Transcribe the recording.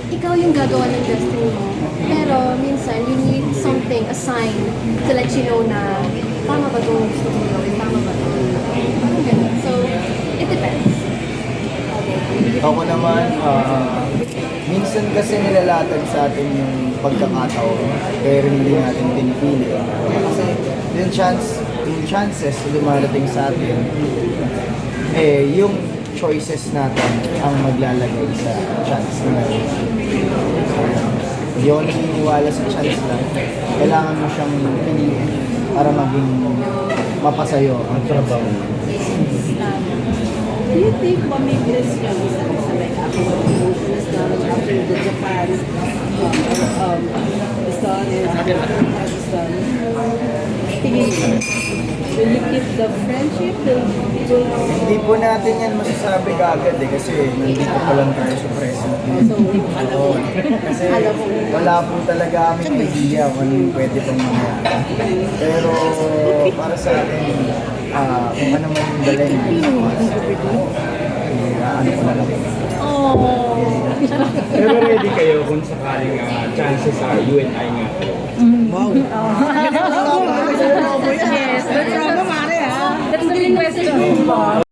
ikaw yung gagawa ng destiny mo. Pero minsan, you need something, a sign, to let you know na tama ba itong gusto mong gawin, tama ba ito? Parang ganun. So, it depends. Ako naman, minsan kasi nilalatag sa atin yung pagkakataon, pero hindi natin pinipili. Kasi yung chances na dumarating sa atin, yung choices natin ang maglalagay sa chance na meron. Hindi ako naniniwala sa chance lang. Kailangan mo siyang piliin para maging mapasayo ang trabaho. Do you think mamibilis yung isa like ako after the Japan is done and is done? Tingin ko, will you keep the friendship? Hindi po natin yan masasabi agad kasi nandito pa lang tayo sa present. Oo. Kasi wala po talaga aming idea kung ano yung pwede pang mangyari. Pero para sa akin, kung ano man yung dalhin, ano ko na lang. Pero ready kayo kung sakaling chances are you and I nga. Wow!